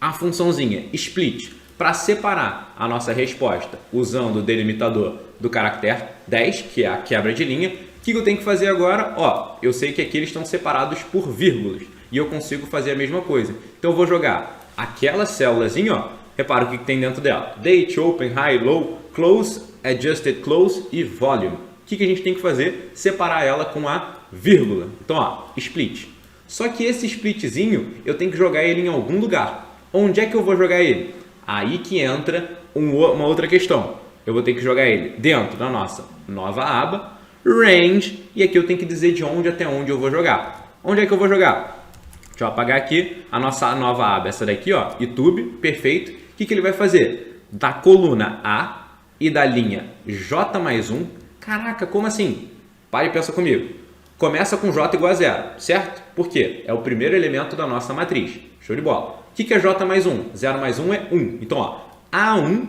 a funçãozinha split para separar a nossa resposta usando o delimitador do caractere 10, que é a quebra de linha. O que eu tenho que fazer agora? Ó, eu sei que aqui eles estão separados por vírgulas e eu consigo fazer a mesma coisa. Então eu vou jogar aquela célulazinha, ó, repara o que tem dentro dela. Date, open, high, low, close, adjusted close e volume. O que a gente tem que fazer? Separar ela com a vírgula. Então, ó, split. Só que esse splitzinho, eu tenho que jogar ele em algum lugar. Onde é que eu vou jogar ele? Aí que entra uma outra questão. Eu vou ter que jogar ele dentro da nossa nova aba, range, e aqui eu tenho que dizer de onde até onde eu vou jogar. Onde é que eu vou jogar? Deixa eu apagar aqui a nossa nova aba, essa daqui, ó, YouTube, perfeito. O que ele vai fazer? Da coluna A e da linha J mais 1. Caraca, como assim? Para e pensa comigo. Começa com J igual a 0, certo? Por quê? É o primeiro elemento da nossa matriz. Show de bola. O que é J mais 1? 0 mais 1 é 1. Então, ó, A1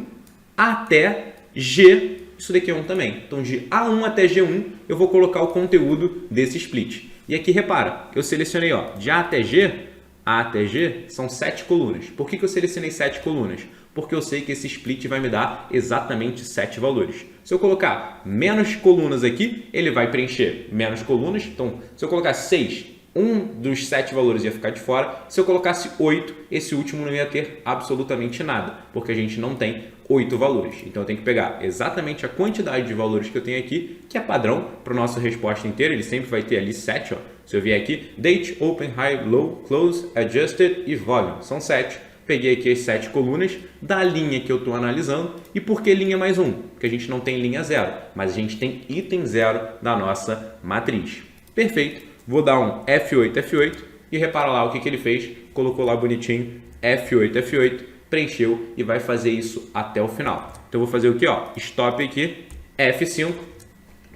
até G, isso daqui é 1 também. Então, de A1 até G1, eu vou colocar o conteúdo desse split. E aqui, repara, eu selecionei, ó, de A até G são 7 colunas. Por que eu selecionei 7 colunas? Porque eu sei que esse split vai me dar exatamente 7 valores. Se eu colocar menos colunas aqui, ele vai preencher menos colunas. Então, se eu colocar 6, um dos 7 valores ia ficar de fora. Se eu colocasse 8, esse último não ia ter absolutamente nada, porque a gente não tem 8 valores. Então, eu tenho que pegar exatamente a quantidade de valores que eu tenho aqui, que é padrão para a nossa resposta inteira. Ele sempre vai ter ali 7. Ó. Se eu vier aqui, date, open, high, low, close, adjusted e volume. São 7. Peguei aqui as 7 colunas da linha que eu estou analisando. E por que linha mais 1? Porque a gente não tem linha 0, mas a gente tem item 0 da nossa matriz. Perfeito. Vou dar um F8, F8 e repara lá o que ele fez. Colocou lá bonitinho, F8, F8, preencheu e vai fazer isso até o final. Então eu vou fazer o que? Ó, stop aqui, F5,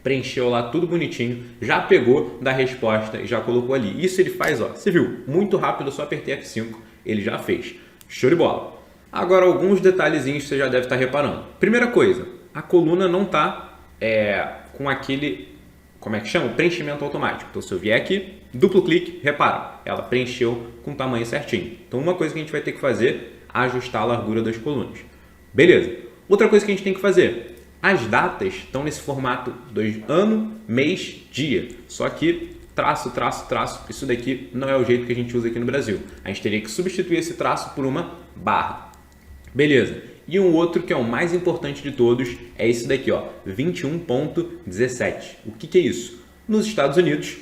preencheu lá tudo bonitinho, já pegou da resposta e já colocou ali. Isso ele faz, ó, você viu, muito rápido, eu só apertei F5, ele já fez. Show de bola. Agora alguns detalhezinhos você já deve estar reparando. Primeira coisa, a coluna não está com aquele, como é que chama? Preenchimento automático. Então se eu vier aqui, duplo clique, repara, ela preencheu com o tamanho certinho. Então uma coisa que a gente vai ter que fazer é ajustar a largura das colunas. Beleza. Outra coisa que a gente tem que fazer, as datas estão nesse formato do ano, mês, dia. Só que traço, traço, traço. Isso daqui não é o jeito que a gente usa aqui no Brasil. A gente teria que substituir esse traço por uma barra. Beleza. E um outro que é o mais importante de todos é esse daqui, ó, 21.17. O que é isso? Nos Estados Unidos,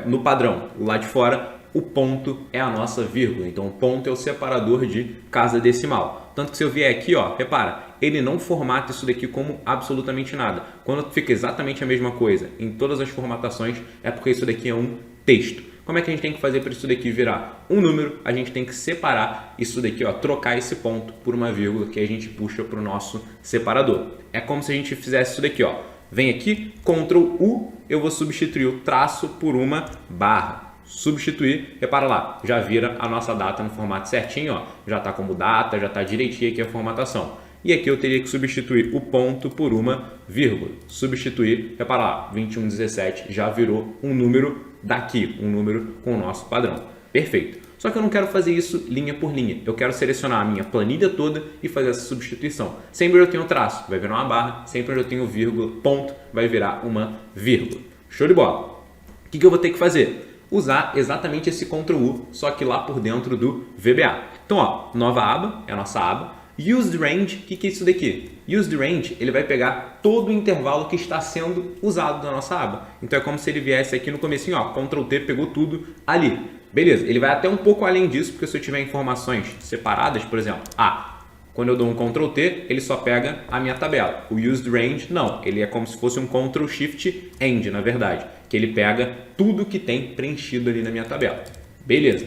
no padrão lá de fora, o ponto é a nossa vírgula. Então, o ponto é o separador de casa decimal. Tanto que se eu vier aqui, ó, repara, ele não formata isso daqui como absolutamente nada. Quando fica exatamente a mesma coisa em todas as formatações, é porque isso daqui é um texto. Como é que a gente tem que fazer para isso daqui virar um número? A gente tem que separar isso daqui, ó, trocar esse ponto por uma vírgula que a gente puxa para o nosso separador. É como se a gente fizesse isso daqui, ó. Vem aqui, Ctrl U, eu vou substituir o traço por uma barra. Substituir, repara lá, já vira a nossa data no formato certinho, ó. Já está como data, já está direitinho aqui a formatação. E aqui eu teria que substituir o ponto por uma vírgula. Substituir, repara lá, 2117 já virou um número daqui, um número com o nosso padrão. Perfeito. Só que eu não quero fazer isso linha por linha. Eu quero selecionar a minha planilha toda e fazer essa substituição. Sempre eu tenho traço, vai virar uma barra. Sempre eu tenho vírgula, ponto, vai virar uma vírgula. Show de bola. O que eu vou ter que fazer? Usar exatamente esse Ctrl U, só que lá por dentro do VBA. Então, ó, nova aba, é a nossa aba. UseRange, o que é isso daqui? UseRange, ele vai pegar todo o intervalo que está sendo usado na nossa aba. Então é como se ele viesse aqui no comecinho, ó, Ctrl T, pegou tudo ali. Beleza, ele vai até um pouco além disso, porque se eu tiver informações separadas, por exemplo, quando eu dou um Ctrl T, ele só pega a minha tabela. O UseRange, não, ele é como se fosse um Ctrl Shift End, na verdade, que ele pega tudo que tem preenchido ali na minha tabela. Beleza.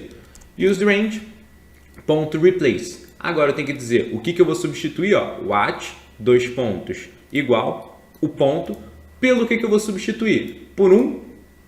UseRange.replace. Agora eu tenho que dizer o que eu vou substituir, ó, what, dois pontos, igual, o ponto, pelo que eu vou substituir? Por um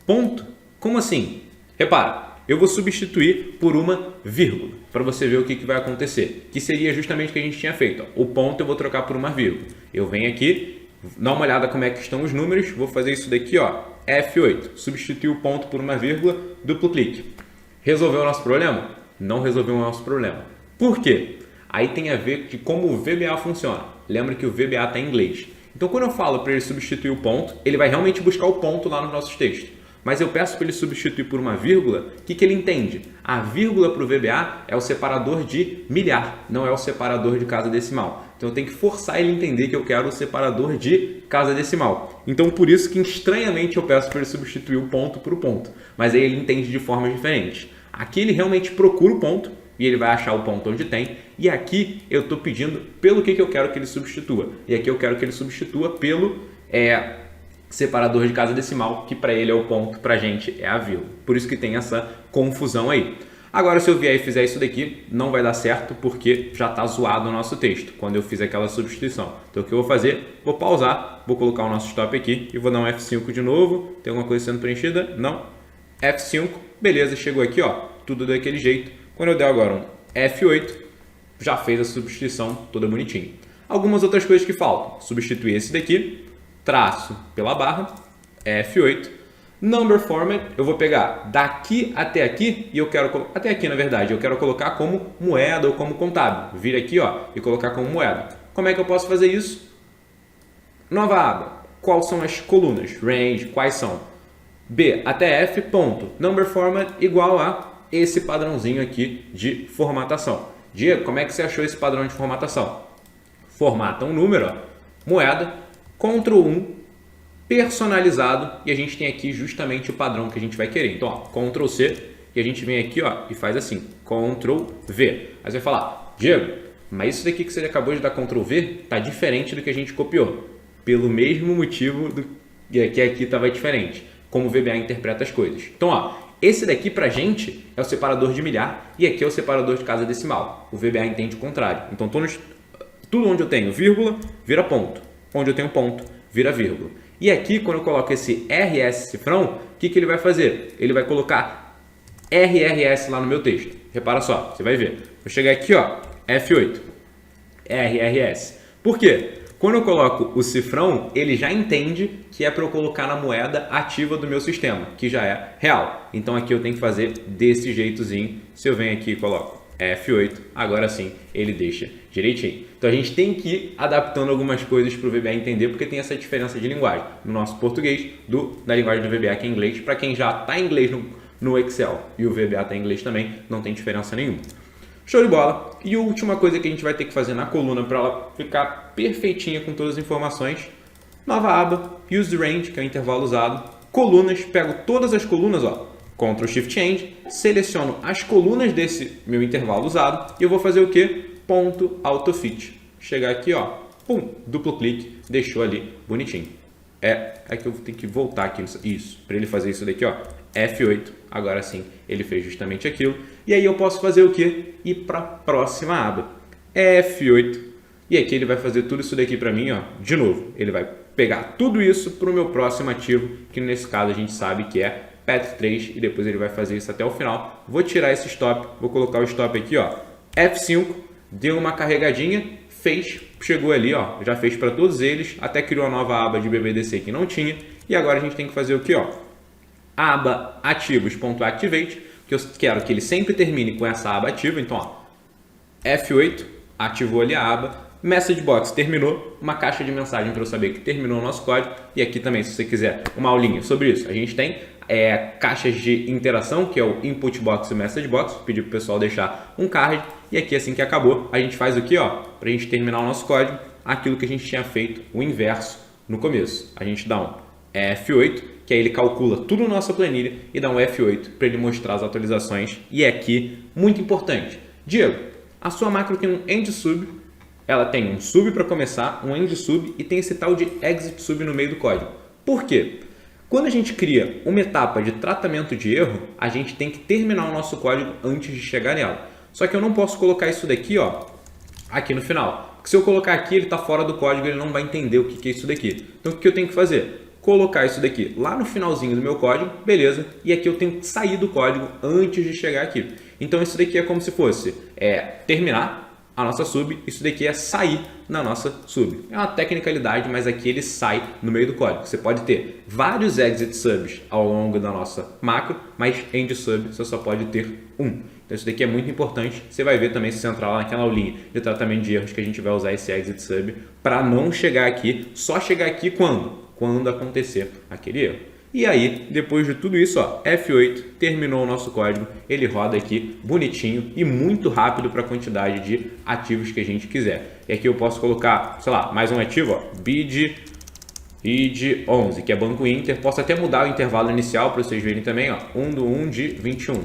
ponto. Como assim? Repara, eu vou substituir por uma vírgula, para você ver o que vai acontecer, que seria justamente o que a gente tinha feito. Ó. O ponto eu vou trocar por uma vírgula. Eu venho aqui, dá uma olhada como é que estão os números, vou fazer isso daqui, ó, F8, substituir o ponto por uma vírgula, duplo clique. Resolveu o nosso problema? Não resolveu o nosso problema. Por quê? Aí tem a ver com como o VBA funciona. Lembra que o VBA está em inglês. Então, quando eu falo para ele substituir o ponto, ele vai realmente buscar o ponto lá nos nossos textos. Mas eu peço para ele substituir por uma vírgula, o que ele entende? A vírgula para o VBA é o separador de milhar, não é o separador de casa decimal. Então, eu tenho que forçar ele a entender que eu quero o separador de casa decimal. Então, por isso que estranhamente eu peço para ele substituir o ponto por o ponto. Mas aí ele entende de formas diferentes. Aqui ele realmente procura o ponto, e ele vai achar o ponto onde tem. E aqui eu estou pedindo pelo que eu quero que ele substitua. E aqui eu quero que ele substitua pelo separador de casa decimal, que para ele é o ponto, para a gente é a vírgula. Por isso que tem essa confusão aí. Agora, se eu vier e fizer isso daqui, não vai dar certo, porque já está zoado o nosso texto, quando eu fiz aquela substituição. Então, o que eu vou fazer? Vou pausar, vou colocar o nosso stop aqui e vou dar um F5 de novo. Tem alguma coisa sendo preenchida? Não. F5, beleza, chegou aqui, ó, tudo daquele jeito. Quando eu der agora um F8, já fez a substituição toda bonitinha. Algumas outras coisas que faltam. Substituir esse daqui, traço pela barra, F8. Number format, eu vou pegar daqui até aqui, e eu quero, até aqui na verdade, eu quero colocar como moeda ou como contábil. Vir aqui, ó, e colocar como moeda. Como é que eu posso fazer isso? Nova aba. Quais são as colunas? Range, quais são? B até F, ponto. Number format igual a esse padrãozinho aqui de formatação. Diego, como é que você achou esse padrão de formatação? Formata um número, ó, moeda, Ctrl 1, personalizado, e a gente tem aqui justamente o padrão que a gente vai querer. Então, ó, Ctrl C, e a gente vem aqui, ó, e faz assim, Ctrl V. Aí você vai falar, Diego, mas isso daqui que você acabou de dar Ctrl V tá diferente do que a gente copiou. Pelo mesmo motivo que aqui estava diferente. Como o VBA interpreta as coisas. Então, ó, esse daqui pra gente é o separador de milhar e aqui é o separador de casa decimal. O VBA entende o contrário. Então, tudo onde eu tenho vírgula, vira ponto. Onde eu tenho ponto, vira vírgula. E aqui, quando eu coloco esse RS cifrão, o que ele vai fazer? Ele vai colocar RRS lá no meu texto. Repara só, você vai ver. Vou chegar aqui, ó, F8, RRS. Por quê? Quando eu coloco o cifrão, ele já entende que é para eu colocar na moeda ativa do meu sistema, que já é real. Então aqui eu tenho que fazer desse jeitozinho. Se eu venho aqui e coloco F8, agora sim ele deixa direitinho. Então a gente tem que ir adaptando algumas coisas para o VBA entender, porque tem essa diferença de linguagem no nosso português da linguagem do VBA que é inglês. Para quem já está em inglês no Excel e o VBA está em inglês também, não tem diferença nenhuma. Show de bola! E a última coisa que a gente vai ter que fazer na coluna para ela ficar perfeitinha com todas as informações, nova aba, Use the Range, que é o intervalo usado, colunas, pego todas as colunas, ó, Ctrl Shift Change, seleciono as colunas desse meu intervalo usado e eu vou fazer o que? Ponto AutoFit. Chegar aqui, ó, pum, duplo clique, deixou ali bonitinho. É que eu tenho que voltar aqui, isso, para ele fazer isso daqui, ó, F8, agora sim ele fez justamente aquilo. E aí eu posso fazer o que? Ir para a próxima aba, F8, e aqui ele vai fazer tudo isso daqui para mim, ó, de novo. Ele vai pegar tudo isso para o meu próximo ativo, que nesse caso a gente sabe que é Path 3, e depois ele vai fazer isso até o final. Vou tirar esse stop, vou colocar o stop aqui, ó, F5, deu uma carregadinha, fez, chegou ali, ó, já fez para todos eles, até criou a nova aba de BBDC que não tinha, e agora a gente tem que fazer o que, ó, aba ativos.activate, que eu quero que ele sempre termine com essa aba ativa, então, ó, F8, ativou ali a aba, Message Box terminou, uma caixa de mensagem para eu saber que terminou o nosso código, e aqui também, se você quiser uma aulinha sobre isso, a gente tem caixas de interação, que é o Input Box e o Message Box, pedi para o pessoal deixar um card, e aqui assim que acabou, a gente faz o que, ó, para a gente terminar o nosso código, aquilo que a gente tinha feito, o inverso no começo. A gente dá um F8, que aí ele calcula tudo na nossa planilha, e dá um F8 para ele mostrar as atualizações, e é aqui, muito importante. Diego, a sua macro tem um end sub, ela tem um sub para começar, um end sub, e tem esse tal de exit sub no meio do código. Por quê? Quando a gente cria uma etapa de tratamento de erro, a gente tem que terminar o nosso código antes de chegar nela. Só que eu não posso colocar isso daqui, ó, aqui no final. Porque se eu colocar aqui, ele está fora do código, ele não vai entender o que é isso daqui. Então o que eu tenho que fazer? Colocar isso daqui lá no finalzinho do meu código, beleza, e aqui eu tenho que sair do código antes de chegar aqui. Então isso daqui é como se fosse terminar a nossa sub, isso daqui é sair na nossa sub. É uma tecnicalidade, mas aqui ele sai no meio do código. Você pode ter vários exit subs ao longo da nossa macro, mas end sub você só pode ter um. Então isso daqui é muito importante. Você vai ver também se você entrar lá naquela aulinha de tratamento de erros que a gente vai usar esse exit sub para não chegar aqui, só chegar aqui quando acontecer aquele erro. E aí, depois de tudo isso, ó, F8, terminou o nosso código, ele roda aqui bonitinho e muito rápido para a quantidade de ativos que a gente quiser. E aqui eu posso colocar, sei lá, mais um ativo, ó, BID 11, que é Banco Inter. Posso até mudar o intervalo inicial para vocês verem também, ó, 1/1 de 21.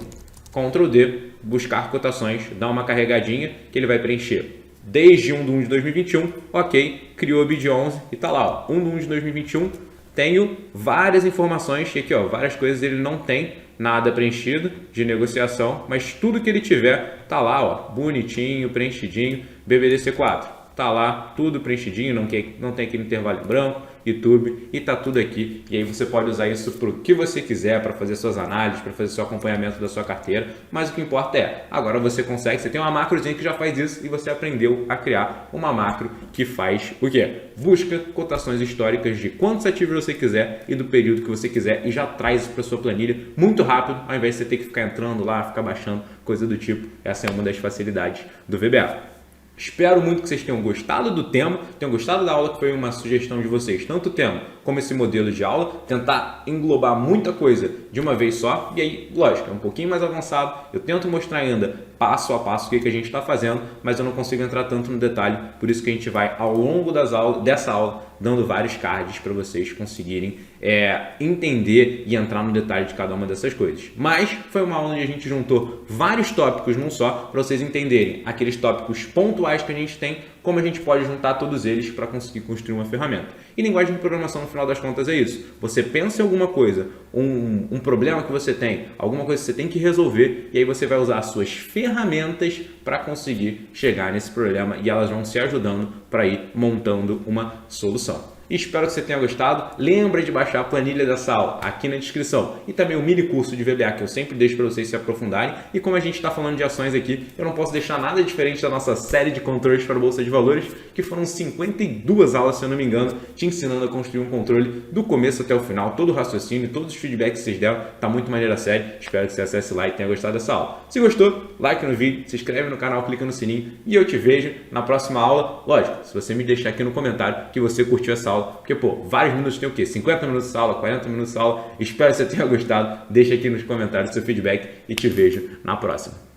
Ctrl D, buscar cotações, dá uma carregadinha que ele vai preencher. Desde 1/1 de 2021, ok, criou BID 11 e tá lá, ó, 1/1 de 2021. Tenho várias informações, aqui ó, várias coisas ele não tem nada preenchido de negociação, mas tudo que ele tiver tá lá, ó, bonitinho, preenchidinho, BBDC4, tá lá, tudo preenchidinho, não tem aquele intervalo em branco, YouTube, e tá tudo aqui. E aí você pode usar isso para o que você quiser, para fazer suas análises, para fazer seu acompanhamento da sua carteira, mas o que importa é, agora você consegue, você tem uma macrozinha que já faz isso e você aprendeu a criar uma macro que faz o quê? Busca cotações históricas de quantos ativos você quiser e do período que você quiser e já traz isso para sua planilha muito rápido, ao invés de você ter que ficar entrando lá, ficar baixando, coisa do tipo. Essa é uma das facilidades do VBA. Espero muito que vocês tenham gostado do tema, tenham gostado da aula, que foi uma sugestão de vocês, tanto o tema como esse modelo de aula, tentar englobar muita coisa de uma vez só, e aí, lógico, é um pouquinho mais avançado, eu tento mostrar ainda passo a passo o que a gente está fazendo, mas eu não consigo entrar tanto no detalhe, por isso que a gente vai, ao longo dessa aula, dando vários cards para vocês conseguirem entender e entrar no detalhe de cada uma dessas coisas. Mas foi uma aula onde a gente juntou vários tópicos num só, para vocês entenderem aqueles tópicos pontuais que a gente tem, como a gente pode juntar todos eles para conseguir construir uma ferramenta. E linguagem de programação, no final das contas, é isso. Você pensa em alguma coisa, um problema que você tem, alguma coisa que você tem que resolver, e aí você vai usar as suas ferramentas para conseguir chegar nesse problema, e elas vão se ajudando para ir montando uma solução. Espero que você tenha gostado. Lembra de baixar a planilha dessa aula aqui na descrição e também o mini curso de VBA que eu sempre deixo para vocês se aprofundarem. E como a gente está falando de ações aqui, eu não posso deixar nada diferente da nossa série de controles para a Bolsa de Valores, que foram 52 aulas, se eu não me engano, te ensinando a construir um controle do começo até o final, todo o raciocínio, todos os feedbacks que vocês deram. Tá muito maneiro a série. Espero que você acesse lá e tenha gostado dessa aula. Se gostou, like no vídeo, se inscreve no canal, clica no sininho e eu te vejo na próxima aula. Lógico, se você me deixar aqui no comentário que você curtiu essa aula, porque, pô, vários minutos tem o quê? 50 minutos de aula, 40 minutos de aula. Espero que você tenha gostado. Deixa aqui nos comentários seu feedback e te vejo na próxima.